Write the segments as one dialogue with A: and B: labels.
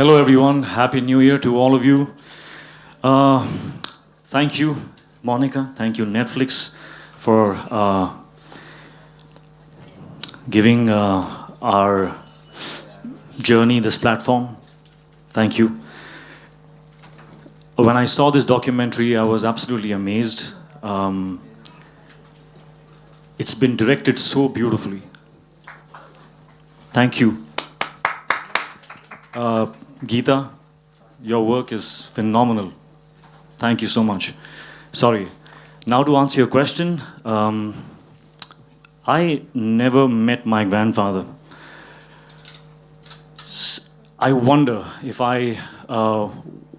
A: Hello, everyone. Happy New Year to all of you. Uh, Thank you, Monica. Thank you, Netflix, for giving our journey this platform. Thank you. When I saw this documentary, I was absolutely amazed. It's been directed so beautifully. Thank you. Geeta, your work is phenomenal. Thank you so much. Sorry. Now to answer your question, I never met my grandfather. I wonder if I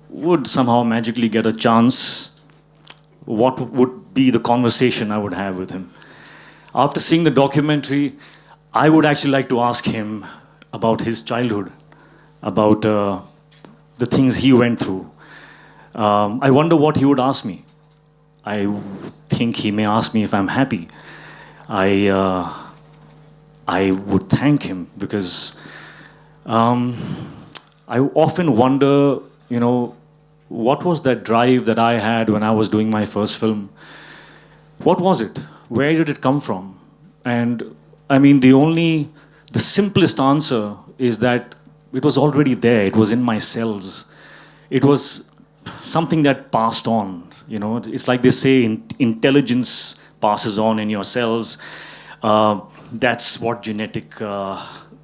A: would somehow magically get a chance, what would be the conversation I would have with him. After seeing the documentary, I would actually like to ask him about his childhood, about the things he went through. I wonder what he would ask me. I think he may ask me if I'm happy. I would thank him because I often wonder, what was that drive that I had when I was doing my first film? What was it? Where did it come from? And I mean, the simplest answer is that it was already there. It was in my cells. It was something that passed on. It's like they say, intelligence passes on in your cells. That's what genetic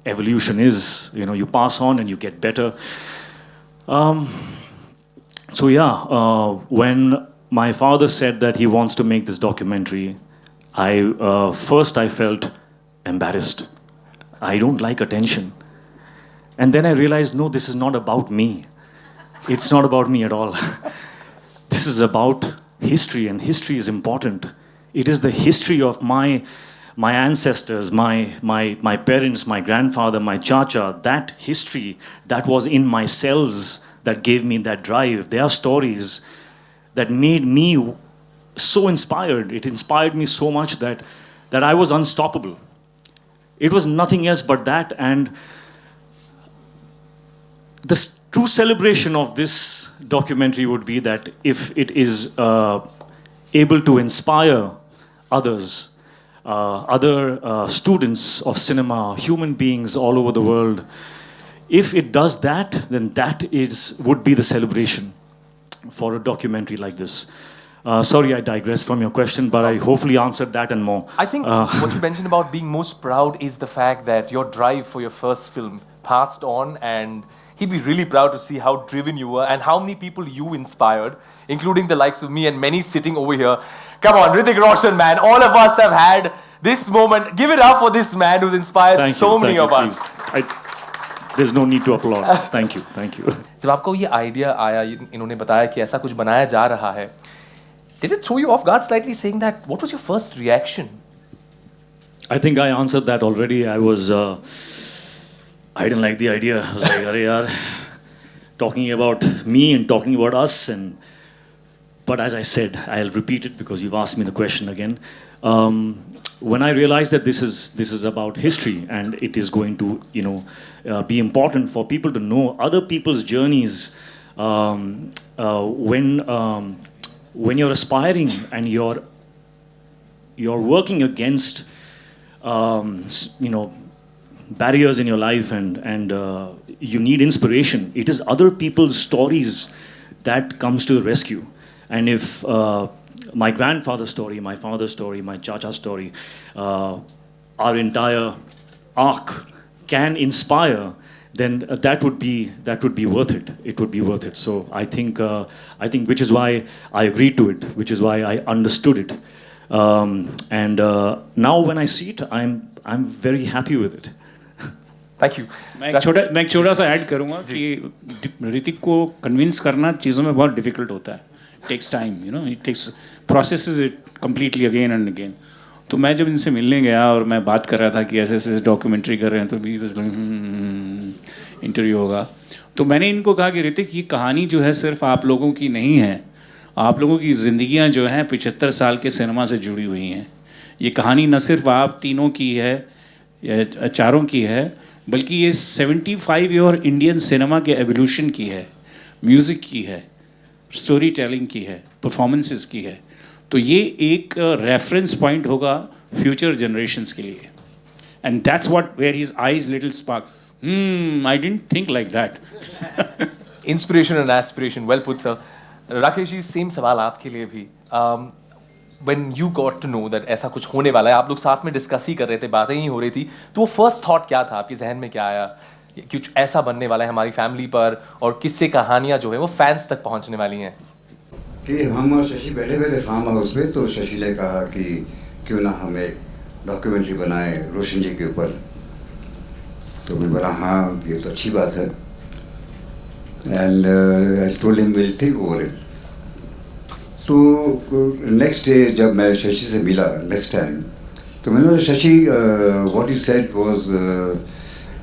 A: evolution is. You pass on and you get better. When my father said that he wants to make this documentary, I felt embarrassed. I don't like attention. And then I realized, no, this is not about me. It's not about me at all. This is about history, and history is important. It is the history of my ancestors, my parents, my grandfather, my chacha, that history that was in my cells that gave me that drive. Their stories that made me so inspired. It inspired me so much that I was unstoppable. It was nothing else but that. And the true celebration of this documentary would be that if it is able to inspire others, other students of cinema, human beings all over the world, if it does that, then would be the celebration for a documentary like this. Sorry, I digressed from your question, but I hopefully answered that and more.
B: I think what you mentioned about being most proud is the fact that your drive for your first film passed on, and he'd be really proud to see how driven you were and how many people you inspired, including the likes of me and many sitting over here. Come on, Hrithik Roshan, man. All of us have had this moment. Give it up for this man who's inspired many of us.
A: There's no need to applaud. Thank you.
B: जब आपको ये idea आया, इन्होंने बताया कि ऐसा कुछ बनाया जा रहा है, did it throw you off guard slightly, saying that? What was your first reaction?
A: I think I answered that already. I didn't like the idea. I was like, "Arey yaar, talking about me and talking about us." But as I said, I'll repeat it because you've asked me the question again. When I realized that this is about history and it is going to be important for people to know other people's journeys, when you're aspiring and you're working against barriers in your life and you need inspiration, it is other people's stories that comes to the rescue. And if my grandfather's story, my father's story, my chacha's story, our entire arc can inspire, then that would be worth it. It would be worth it. So I think which is why I agreed to it, which is why I understood it. Now when I see it, I'm very happy with it.
B: Thank you.
C: मैं एक छोटा सा add करूँगा कि ऋतिक को convince करना चीज़ों में बहुत डिफिकल्ट होता है. Takes time, it takes processes it completely again and again. तो मैं जब इनसे मिलने गया और मैं बात कर रहा था कि ऐसे ऐसे डॉक्यूमेंट्री कर रहे हैं, तो भी बस इंटरव्यू होगा, तो मैंने इनको कहा कि ऋतिक, ये कहानी जो है सिर्फ आप लोगों की नहीं है, आप लोगों की ज़िंदगियाँ जो हैं 75 साल के सिनेमा से जुड़ी हुई हैं. ये कहानी न सिर्फ आप तीनों की है या चारों की है, बल्कि ये 75 ईयर इंडियन सिनेमा के एवोल्यूशन की है, म्यूज़िक की है, स्टोरी टेलिंग की है, परफॉर्मेंसेस की है. तो ये एक रेफरेंस पॉइंट होगा फ्यूचर जनरेशन्स के लिए. And that's what where his eyes little spark. I didn't think like that.
B: Inspiration and aspiration, well put sir. Rakesh ji, same सवाल आपके लिए भी. When you got to know that ऐसा कुछ होने वाला है, आप लोग साथ में डिस्कस ही कर रहे थे, बातें ही हो रही थी, तो वो फर्स्ट थॉट क्या था आपके जहन में, क्या आया कुछ ऐसा बनने वाला है हमारी फैमिली पर, और किससे कहानियां जो है वो फैंस तक पहुंचने वाली हैं?
D: कि हम और शशि बैठे हुए थे फार्म हाउस पे, तो शशि ने कहा कि क्यों ना हम एक डॉक्यूमेंट्री बनाए रोशन जी के ऊपर. तो मैं बोला हाँ, ये तो अच्छी बात है. And I told him will think over it. तो नेक्स्ट डे जब मैं शशि से मिला नेक्स्ट टाइम, तो मैंने बोला Shashi, what he said was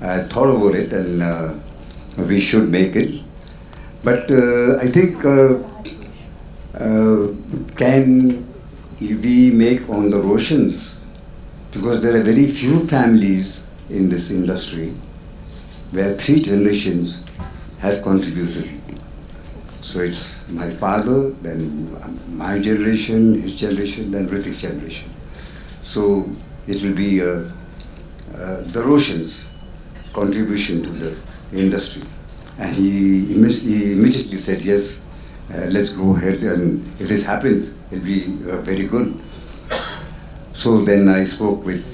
D: I thought over it and we should make it, but I think can we make on the Roshans, because there are very few families in this industry where 3 generations have contributed. So it's my father, then my generation, his generation, then Ritik's generation. So it will be the Roshans' contribution to the industry. And he immediately said yes. Let's go ahead, and if this happens, it'll be very good. So then I spoke with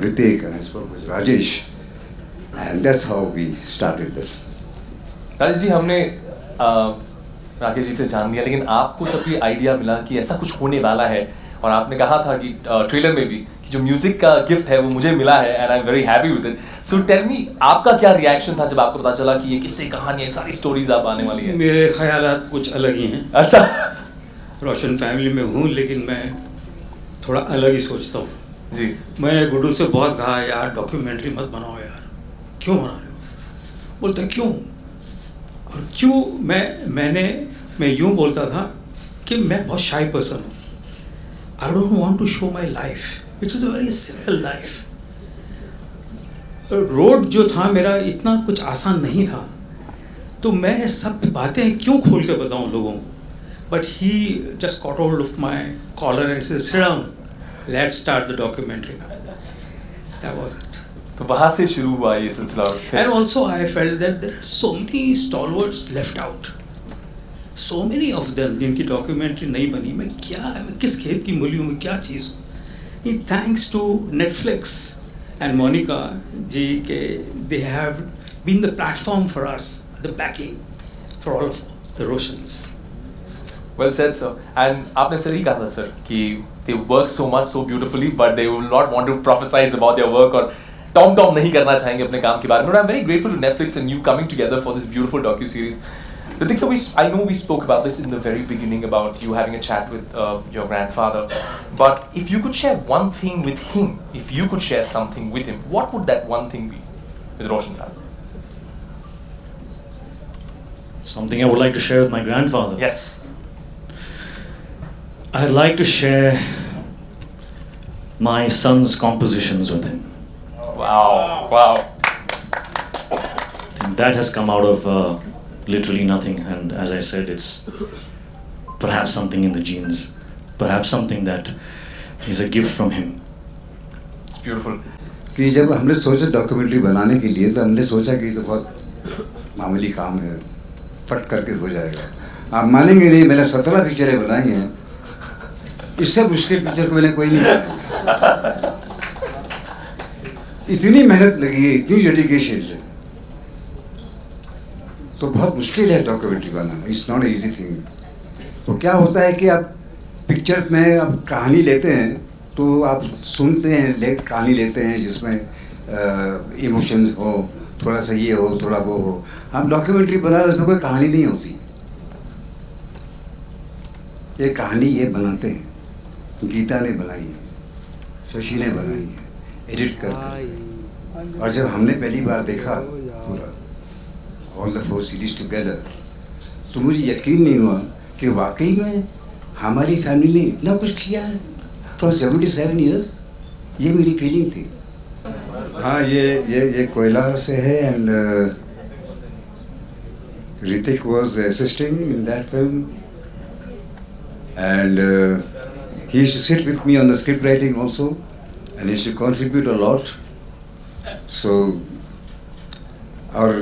D: Ritik and I spoke with Rajesh, and that's how we started this.
B: Rajesh ji, हमने राकेश जी से जान लिया, लेकिन आपको जब ये idea मिला कि ऐसा कुछ होने वाला है, और आपने कहा था कि ट्रेलर में भी कि जो म्यूजिक का गिफ्ट है वो मुझे मिला है, and I am very happy with it. So tell me, आपका क्या रिएक्शन था जब आपको पता चला कि ये किससे कहानी, सारी स्टोरीज आप आने वाली है?
E: मेरे ख्यालात कुछ अलग ही हैं.
B: अच्छा.
E: रोशन फैमिली में हूँ, लेकिन मैं थोड़ा अलग ही सोचता हूँ
B: जी.
E: मैंने गुड्डू से बहुत कहा, यार डॉक्यूमेंट्री मत बनाओ यार. क्यों बना रहे हो? बोलते क्यों? और क्यों? मैं यूँ बोलता था कि मैं बहुत शाई पर्सन हूँ. I don't want to show my life, it's a very simple life. Road जो था मेरा इतना कुछ आसान नहीं था, तो मैं सब बातें क्यों खोल के बताऊं लोगों को. But he just got hold of my collar and said sit down, let's start the documentary. That was it.
B: तो वहाँ से शुरू हुआ ये सिलसिला.
E: And also I felt that there are so many stalwarts left out, so many of them जिनकी documentary नहीं बनी. मैं किस खेत की मूली हूँ, क्या चीज़ हूँ. Thanks to Netflix and Monica ji, they have been the platform for us, the backing for all of the Roshans.
B: Well said, sir. And आपने सही कहा था सर कि they work so much, so beautifully, but they will not want to prophesize about their work, और Tom नहीं करना चाहेंगे अपने काम के बारे में. But I'm very grateful to Netflix and you coming together for this beautiful docu-series. The thing, so I know we spoke about this in the very beginning about you having a chat with your grandfather, but if you could share one thing with him, if you could share something with him, what would that one thing be with Roshan sir?
A: Something I would like to share with my grandfather.
B: Yes.
A: I'd like to share my son's compositions with him.
B: Wow.
A: That has come out of literally nothing, and as I said, it's perhaps something in the genes, perhaps something that is a gift from him.
B: It's beautiful.
D: कि जब हमने सोचा documentary बनाने के लिए, तो हमने सोचा कि तो बहुत मामूली काम है, फट करके हो जाएगा. आप मानेंगे नहीं, मैंने 17 पिक्चरें बनाई हैं. इससे मुश्किल पिक्चर को मैंने कोई नहीं बनाया. इतनी मेहनत लगी है, इतनी डेडिकेशन से, तो बहुत मुश्किल है documentary banana. It's not easy thing. तो क्या होता है कि आप पिक्चर में आप कहानी लेते हैं, तो आप सुनते हैं, कहानी लेते हैं जिसमें इमोशंस हो, थोड़ा सा ये हो, थोड़ा वो हो. हम डॉक्यूमेंट्री बना रहे, उसमें कोई कहानी नहीं होती. ये कहानी ये बनाते हैं, गीता ने बनाई है, शशि ने बनाई है, एडिट करके. और जब हमने पहली बार देखा पूरा ऑल द 4 सीरीज टुगेदर, तो मुझे यकीन नहीं हुआ कि वाकई में हमारी फैमिली ने इतना कुछ किया है फॉर 77 ईयर्स. ये मेरी फीलिंग थी. हाँ ये कोयला से है and Ritik was assisting in that film and he used to sit with me on the script writing also and he used to contribute a lot. So और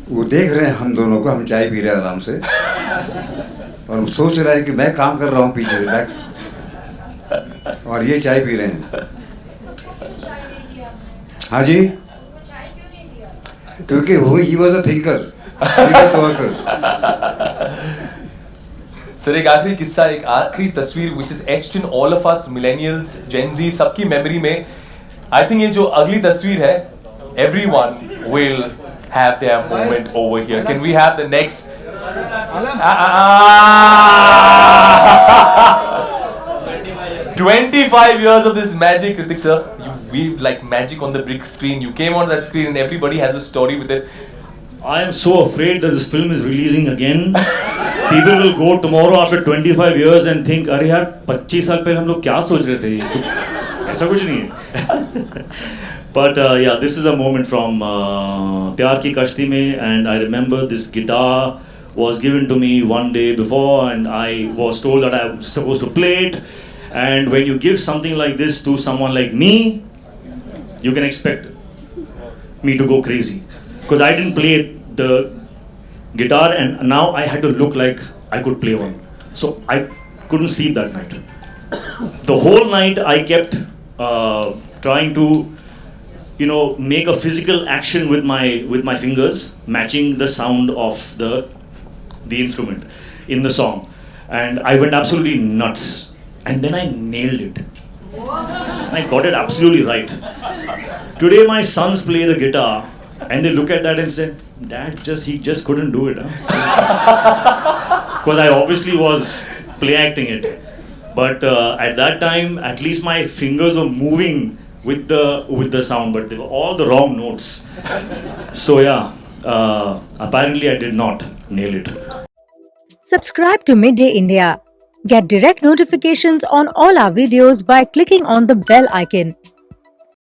D: वो देख रहे हैं हम दोनों को, हम चाय पी रहे हैं आराम से और वो सोच रहा है कि मैं काम कर रहा हूँ पीछे से बैक और ये चाय पी रहे हैं. हाँ जी, क्योंकि वो he was a thinker.
B: Sir एक आखिरी किस्सा, एक आखिरी तस्वीर which is etched in all of us millennials, Gen Z, सबकी मेमोरी में. I think ये जो अगली तस्वीर है, everyone will have their moment over here. Can we have the next? 25 years of this magic, Ritik sir. You weave like magic on the big screen. You came on that screen and everybody has a story with it.
A: I am so afraid that this film is releasing again. People will go tomorrow after 25 years and think, अरे यार 25 साल पहले हम लोग क्या सोच रहे थे, तो ऐसा कुछ नहीं है. But yeah, this is a moment from प्यार की कश्ती में, and I remember this guitar was given to me one day before and I was told that I was supposed to play it. And when you give something like this to someone like me, you can expect me to go crazy. Because I didn't play the guitar and now I had to look like I could play one. So I couldn't sleep that night. The whole night I kept trying to, make a physical action with my fingers, matching the sound of the instrument in the song. And I went absolutely nuts. And then I nailed it. I got it absolutely right. Today my sons play the guitar and they look at that and say, Dad, he just couldn't do it. Because I obviously was play acting it. But at that time, at least my fingers were moving with the sound, but they were all the wrong notes. So yeah, apparently I did not nail it.
F: Subscribe to Midday India. Get direct notifications on all our videos by clicking on the bell icon.